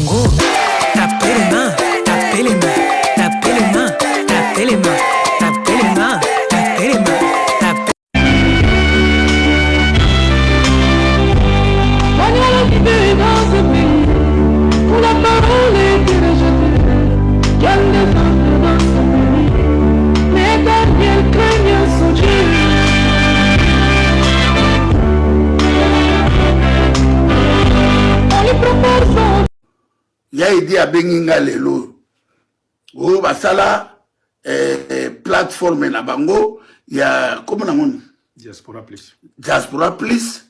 Congo. Tapez les mains, tapez les mains, tapez les mains, tapez les mains, tapez les mains, tapez les mains, tapez. Dans ce pays où la parole est rejetée, quel désastre dans ce pays, mais Daniel craignait son Dieu. On lui propose son... Ya idi abenginga lelo o basala plateforme na bango ya comment na moni Diaspora Plus. Diaspora Plus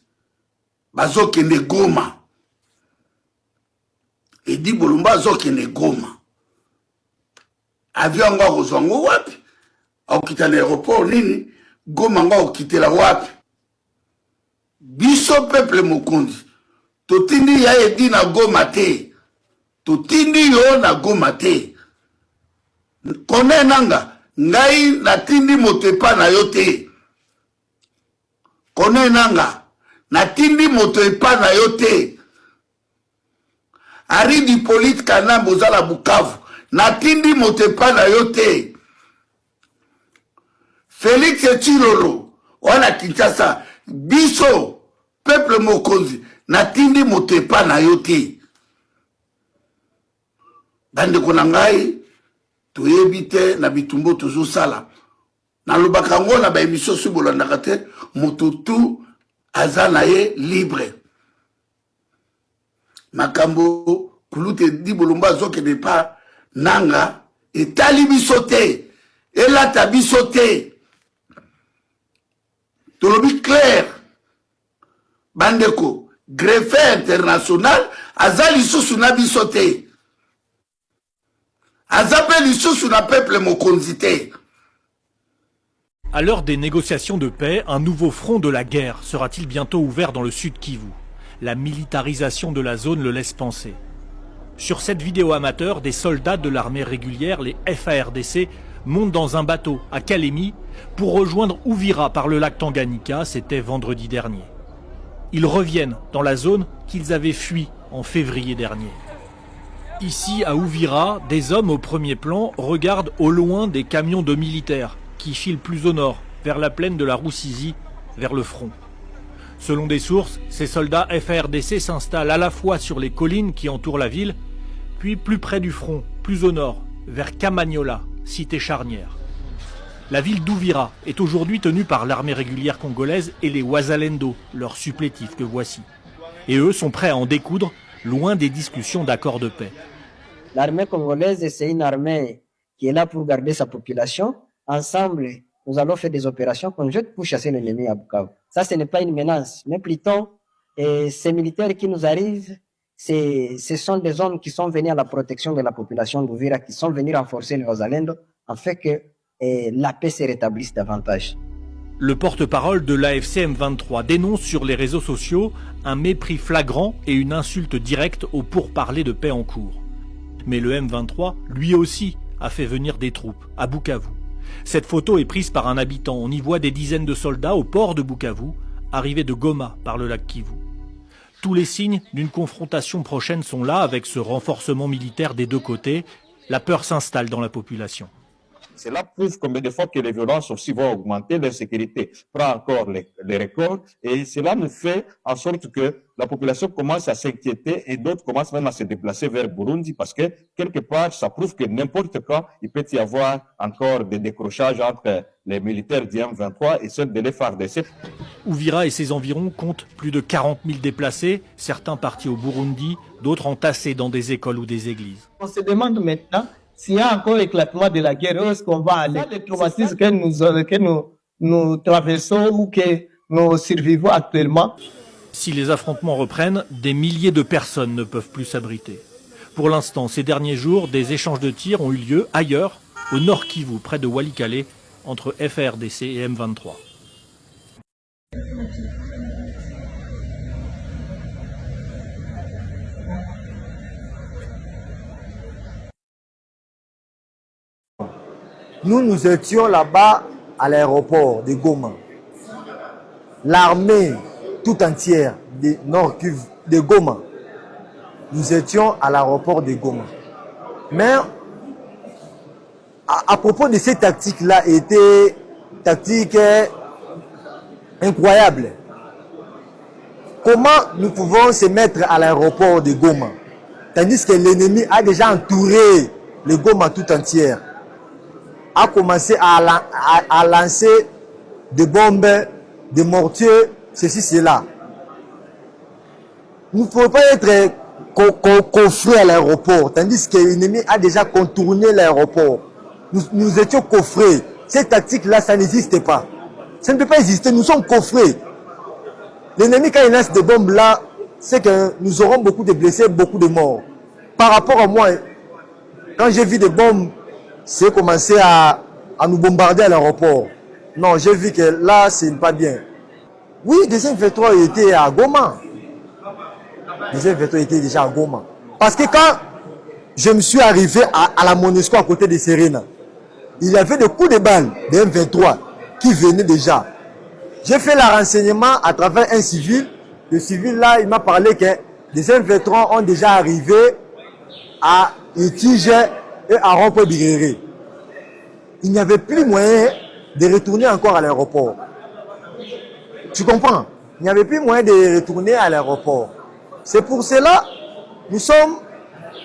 bazokende Goma. Edi Bolumba azokende Goma. Avion nga kozwango wapi? Okita na aéroport nini? Goma nga okitela wapi? Biso peuple mokonzi. Totindi ya edi na Goma te. Totindi yo na Goma te. Kone nanga ngai natindi moto epa na yo te. Kone nanga natindi moto epa na yo te. Ari di Polite Kana bozala Bukavu natindi moto epa na yo te. Félix Tshilolo wana Kinshasa biso peuple mokonzi natindi moto epa na yo te. Bande konangai toyebi te na bitumbo tozo sala na lobaka ngo na ba émission su bolandaka te moto tu aza na ye libre makambo kulute di bolomba zokende pa nanga etali biso te elata biso te tolobi clair bandeko greffe international aza lisusu na biso te. À l'heure des négociations de paix, un nouveau front de la guerre sera-t-il bientôt ouvert dans le sud Kivu? La militarisation de la zone le laisse penser. Sur cette vidéo amateur, des soldats de l'armée régulière, les FARDC, montent dans un bateau à Kalemi pour rejoindre Uvira par le lac Tanganyika, c'était vendredi dernier. Ils reviennent dans la zone qu'ils avaient fui en février dernier. Ici, à Uvira, des hommes au premier plan regardent au loin des camions de militaires qui filent plus au nord, vers la plaine de la Rusizi, vers le front. Selon des sources, ces soldats FARDC s'installent à la fois sur les collines qui entourent la ville, puis plus près du front, plus au nord, vers Kamanyola, cité charnière. La ville d'Uvira est aujourd'hui tenue par l'armée régulière congolaise et les Wazalendo, leurs supplétifs que voici. Et eux sont prêts à en découdre, loin des discussions d'accord de paix. L'armée congolaise, c'est une armée qui est là pour garder sa population. Ensemble, nous allons faire des opérations conjointes pour chasser l'ennemi à Bukavu. Ça, ce n'est pas une menace, mais plutôt, ces militaires qui nous arrivent, ce sont des hommes qui sont venus à la protection de la population d'Uvira, qui sont venus renforcer les Wazalendo, afin que la paix se rétablisse davantage. Le porte-parole de l'AFC M23 dénonce sur les réseaux sociaux un mépris flagrant et une insulte directe aux pourparlers de paix en cours. Mais le M23, lui aussi, a fait venir des troupes à Bukavu. Cette photo est prise par un habitant. On y voit des dizaines de soldats au port de Bukavu, arrivés de Goma par le lac Kivu. Tous les signes d'une confrontation prochaine sont là avec ce renforcement militaire des deux côtés. La peur s'installe dans la population. Cela prouve combien de fois que les violences aussi vont augmenter, l'insécurité prend encore les records et cela nous fait en sorte que la population commence à s'inquiéter et d'autres commencent même à se déplacer vers Burundi parce que quelque part ça prouve que n'importe quand il peut y avoir encore des décrochages entre les militaires du M23 et ceux de l'FARDC. Uvira et ses environs comptent plus de 40 000 déplacés, certains partis au Burundi, d'autres entassés dans des écoles ou des églises. On se demande maintenant s'il y a encore éclatement de la guerre, où est-ce qu'on va aller? Les traumatismes que nous traversons ou que nous survivons actuellement. Si les affrontements reprennent, des milliers de personnes ne peuvent plus s'abriter. Pour l'instant, ces derniers jours, des échanges de tirs ont eu lieu ailleurs, au nord Kivu, près de Walikale, entre FARDC et M23. Nous étions là-bas à l'aéroport de Goma. L'armée tout entière de Nord Kivu, de Goma, nous étions à l'aéroport de Goma. Mais à propos de ces tactiques-là, étaient tactiques incroyables. Comment nous pouvons se mettre à l'aéroport de Goma, tandis que l'ennemi a déjà entouré le Goma tout entière, a commencé à lancer des bombes, des mortiers, ceci, cela. Nous ne pouvons pas être coffrés à l'aéroport, tandis que l'ennemi a déjà contourné l'aéroport. Nous étions coffrés. Cette tactique-là, ça n'existe pas. Ça ne peut pas exister, nous sommes coffrés. L'ennemi, quand il lance des bombes là, c'est que nous aurons beaucoup de blessés, beaucoup de morts. Par rapport à moi, quand j'ai vu des bombes, c'est commencé à nous bombarder à l'aéroport. Non, j'ai vu que là, ce n'est pas bien. Oui, des M23 étaient à Goma. Les M23 étaient déjà à Goma. Parce que quand je me suis arrivé à la Monusco à côté de Serena, il y avait des coups de balles des M23 qui venaient déjà. J'ai fait le renseignement à travers un civil. Le civil là, il m'a parlé que les M23 ont déjà arrivé à Itige et à Rompo-Biréré. Il n'y avait plus moyen de retourner encore à l'aéroport. Tu comprends? Il n'y avait plus moyen de retourner à l'aéroport. C'est pour cela que nous sommes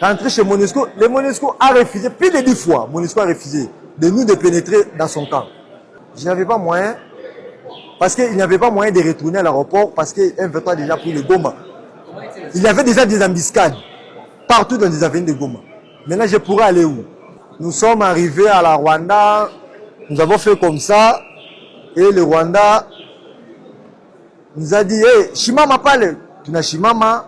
rentrés chez Monusco. Le Monusco a refusé, plus de 10 fois, Monusco a refusé de nous de pénétrer dans son camp. Je n'avais pas moyen, parce qu'il n'y avait pas moyen de retourner à l'aéroport, parce que M23 a déjà pris le Goma. Il y avait déjà des embuscades partout dans les avenues de Goma. Maintenant, je pourrais aller où? Nous sommes arrivés à la Rwanda, nous avons fait comme ça, et le Rwanda nous a dit, hey, Shimama parle. Tu n'as Shimama,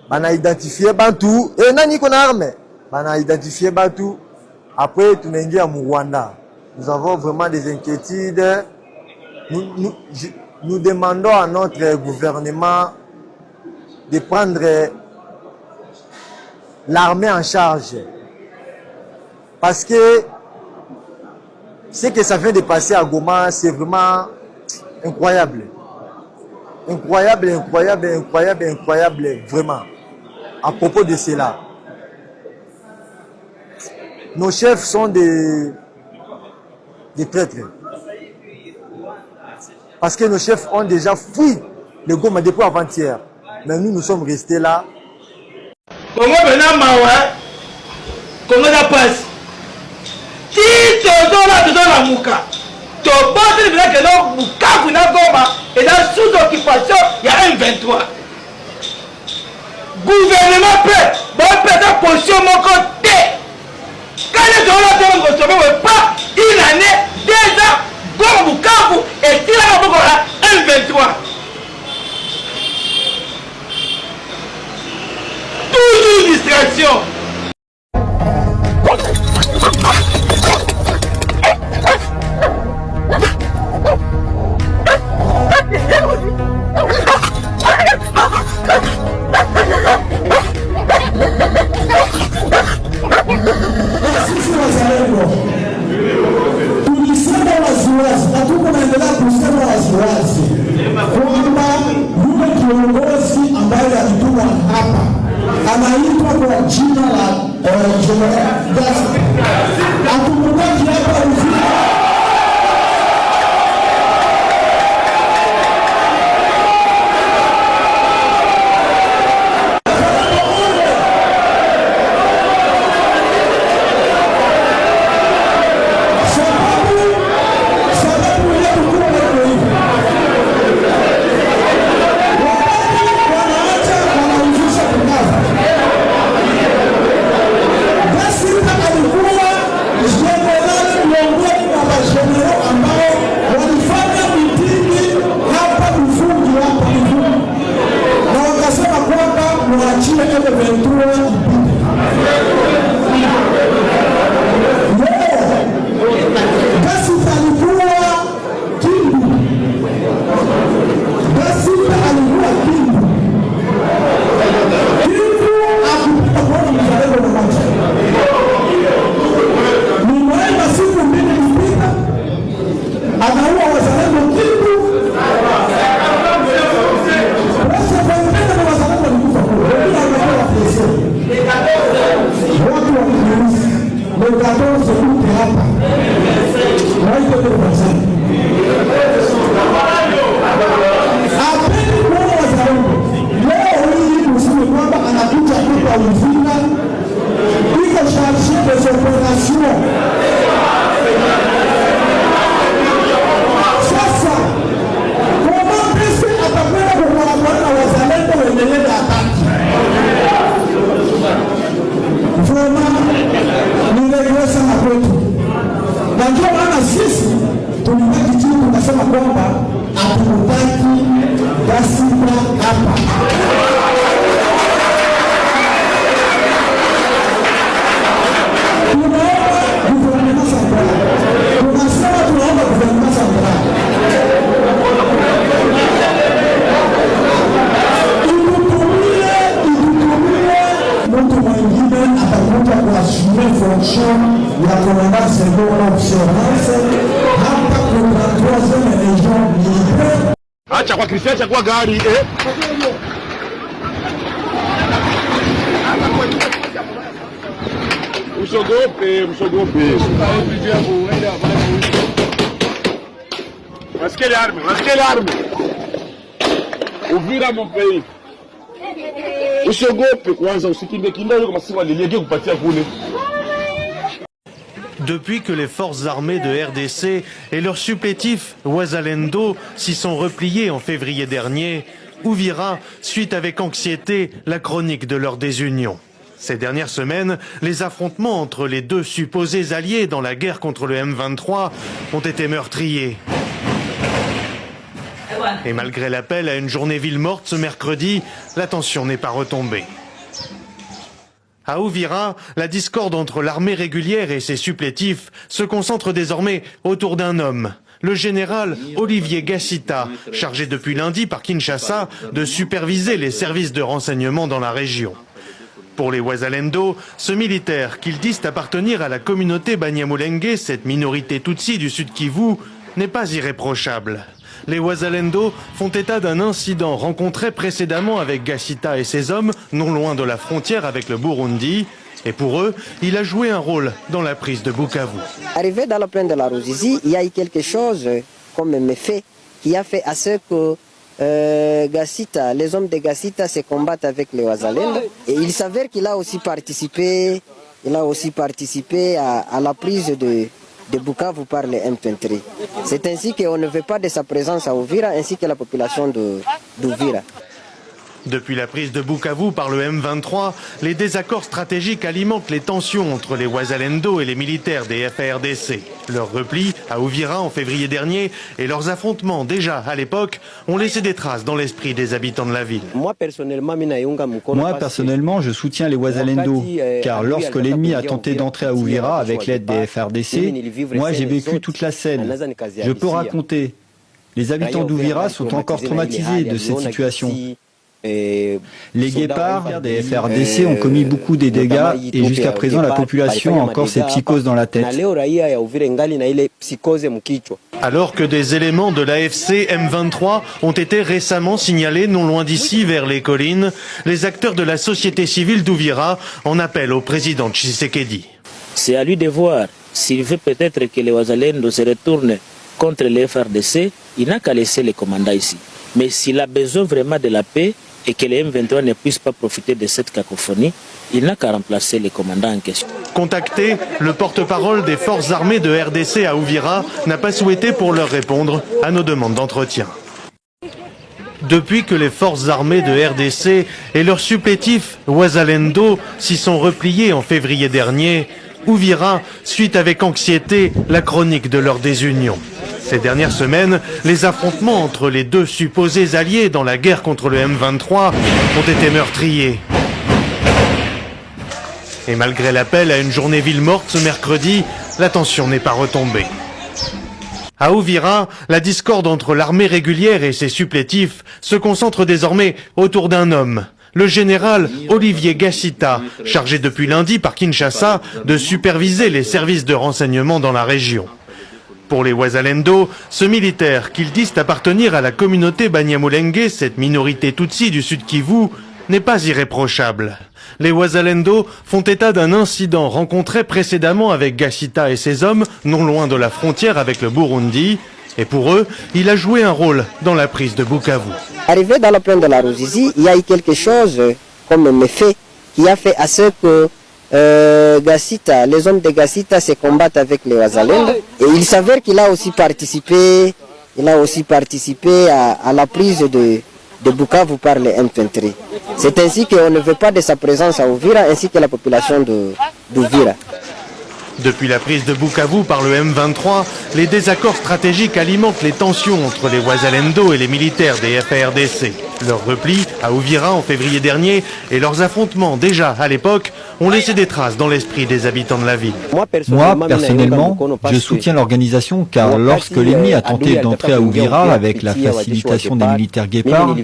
on a identifié Bantou, et nani qu'on a armé, on a identifié Bantou. Après, tu n'es pas à Rwanda. Nous avons vraiment des inquiétudes. Nous demandons à notre gouvernement de prendre l'armée en charge. Parce que ce que ça vient de passer à Goma, c'est vraiment incroyable. Incroyable, incroyable, incroyable, incroyable, vraiment. À propos de cela. Nos chefs sont des traîtres. Parce que nos chefs ont déjà fui le Goma depuis avant-hier. Mais nous sommes restés là. Congo maintenant mawa, Congo da passe. Si toujours là dedans la mouka, tu penses que non mouka na Goma et dans sous occupation il y a un 23. Gouvernement peut, bon peut position mon côté. Quand les gens là ne recevent pas une année, 2 ans, Goma Bukavu et si là on a un 23. Toujours distraction. Anaitwa kwa jina la General Gaston. Atumutaki hapa Uvira. Alikuwa mtu mwingine atakuja kuasumia fonction ya commandant second observance hapa kuna 3e legion militaire. Acha kwa Kristo, acha kwa gari Usogope. Masquez les armes. Uvira mon pays. Usogope kwanza, usikinde kindao kama si waliliege kupatia kule. Depuis que les forces armées de RDC et leurs supplétifs Ouazalendo s'y sont repliés en février dernier, Uvira suit avec anxiété la chronique de leur désunion. Ces dernières semaines, les affrontements entre les deux supposés alliés dans la guerre contre le M23 ont été meurtriers. Et malgré l'appel à une journée ville morte ce mercredi, la tension n'est pas retombée. À Uvira, la discorde entre l'armée régulière et ses supplétifs se concentre désormais autour d'un homme, le général Olivier Gassita, chargé depuis lundi par Kinshasa de superviser les services de renseignement dans la région. Pour les Ouazalendo, ce militaire, qu'ils disent appartenir à la communauté Banyamulenge, cette minorité Tutsi du Sud Kivu, n'est pas irréprochable. Les Ouazalendo font état d'un incident rencontré précédemment avec Gassita et ses hommes, non loin de la frontière avec le Burundi. Et pour eux, il a joué un rôle dans la prise de Bukavu. Arrivé dans la plaine de la Ruzizi, il y a eu quelque chose comme un méfait qui a fait à ce que Gassita, les hommes de Gassita se combattent avec les Ouazalendo. Et il s'avère qu'il a aussi participé, à la prise de Bukavu par les M23. C'est ainsi qu'on ne veut pas de sa présence à Uvira ainsi que la population d'Uvira. Depuis la prise de Bukavu par le M23, les désaccords stratégiques alimentent les tensions entre les Ouazalendo et les militaires des FARDC. Leur repli à Uvira en février dernier et leurs affrontements déjà à l'époque ont laissé des traces dans l'esprit des habitants de la ville. Moi personnellement, je soutiens les Ouazalendo, car lorsque l'ennemi a tenté d'entrer à Uvira avec l'aide des FARDC, moi j'ai vécu toute la scène. Je peux raconter. Les habitants d'Uvira sont encore traumatisés de cette situation. Les guépards des FARDC ont commis beaucoup de dégâts et jusqu'à présent la population a encore ces psychoses dans la tête. Alors que des éléments de l'AFC M23 ont été récemment signalés non loin d'ici vers les collines, les acteurs de la société civile d'Uvira en appellent au président Tshisekedi. C'est à lui de voir s'il veut peut-être que les Ouazalendo se retournent contre les FARDC, il n'a qu'à laisser les commandants ici. Mais s'il a besoin vraiment de la paix, et que les M23 ne puissent pas profiter de cette cacophonie, il n'a qu'à remplacer les commandants en question. Contacté, le porte-parole des forces armées de RDC à Uvira n'a pas souhaité pour leur répondre à nos demandes d'entretien. Depuis que les forces armées de RDC et leurs supplétifs Ouazalendo s'y sont repliés en février dernier, Uvira suit avec anxiété la chronique de leur désunion. Ces dernières semaines, les affrontements entre les deux supposés alliés dans la guerre contre le M23 ont été meurtriers. Et malgré l'appel à une journée ville morte ce mercredi, la tension n'est pas retombée. À Uvira, la discorde entre l'armée régulière et ses supplétifs se concentre désormais autour d'un homme, le général Olivier Gassita, chargé depuis lundi par Kinshasa de superviser les services de renseignement dans la région. Pour les Ouazalendo, ce militaire, qu'ils disent appartenir à la communauté Banyamulenge, cette minorité Tutsi du Sud Kivu, n'est pas irréprochable. Les Ouazalendo font état d'un incident rencontré précédemment avec Gassita et ses hommes, non loin de la frontière avec le Burundi. Et pour eux, il a joué un rôle dans la prise de Bukavu. Arrivé dans la plaine de la Ruzizi, il y a eu quelque chose comme un méfait qui a fait à ce que Gassita, les hommes de Gassita se combattent avec les Ouazalendo. Et il s'avère qu'il a aussi participé, à la prise de Bukavu par les M23. C'est ainsi qu'on ne veut pas de sa présence à Uvira ainsi que la population d'Uvira. Depuis la prise de Bukavu par le M23, les désaccords stratégiques alimentent les tensions entre les Ouazalendo et les militaires des FARDC. Leur repli à Uvira en février dernier et leurs affrontements déjà à l'époque ont laissé des traces dans l'esprit des habitants de la ville. Moi, personnellement, je soutiens l'organisation car lorsque l'ennemi a tenté d'entrer à Uvira avec la facilitation des militaires guépards,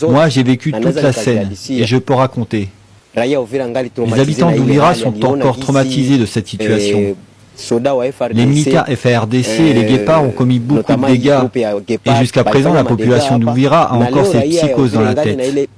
moi j'ai vécu toute la scène et je peux raconter. Les habitants d'Ouvira sont encore traumatisés de cette situation. Les militaires FARDC et les guépards ont commis beaucoup de dégâts et jusqu'à présent la population d'Ouvira a encore cette psychose dans la tête.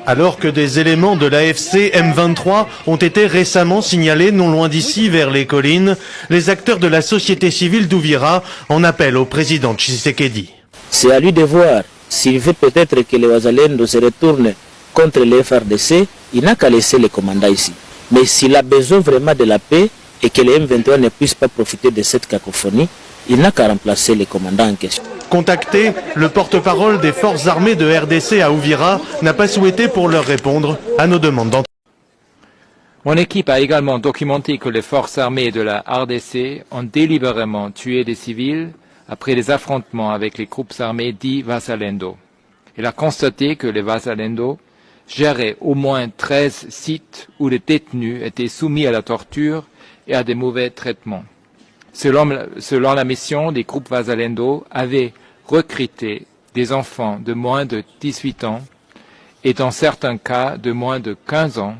Alors que des éléments de l'AFC M23 ont été récemment signalés non loin d'ici vers les collines, les acteurs de la société civile d'Ouvira en appellent au président Tshisekedi. C'est à lui de voir s'il veut peut-être que les Wazalendo se retournent contre les FARDC, il n'a qu'à laisser les commandants ici. Mais s'il a besoin vraiment de la paix, et que les M23 ne puissent pas profiter de cette cacophonie, il n'a qu'à remplacer les commandants en question. Contacté, le porte-parole des forces armées de RDC à Ouvira n'a pas souhaité pour leur répondre à nos demandes d'entrée. Mon équipe a également documenté que les forces armées de la RDC ont délibérément tué des civils après des affrontements avec les groupes armés dits Wazalendo. Elle a constaté que les Wazalendo géraient au moins 13 sites où les détenus étaient soumis à la torture et à des mauvais traitements. Selon la mission, les groupes Wazalendo avaient recruté des enfants de moins de 18 ans et dans certains cas de moins de 15 ans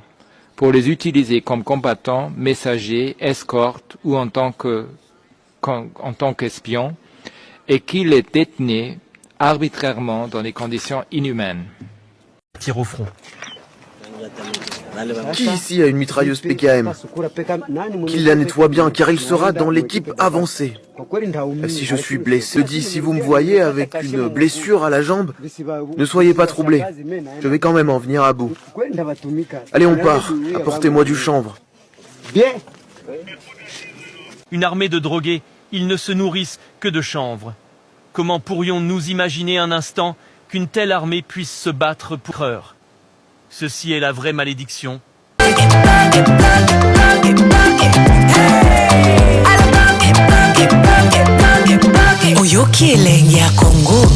pour les utiliser comme combattants, messagers, escortes ou en tant qu'espions et qui les détenaient arbitrairement dans des conditions inhumaines. Tir au front. Qui ici a une mitrailleuse PKM? Qu'il la nettoie bien, car il sera dans l'équipe avancée. Si je suis blessé, je dis, si vous me voyez avec une blessure à la jambe, ne soyez pas troublés. Je vais quand même en venir à bout. Allez, on part. Apportez-moi du chanvre. Bien. Une armée de drogués, ils ne se nourrissent que de chanvre. Comment pourrions-nous imaginer un instant qu'une telle armée puisse se battre pour heure? Ceci est la vraie malédiction. Oyo kielenge ya Congo.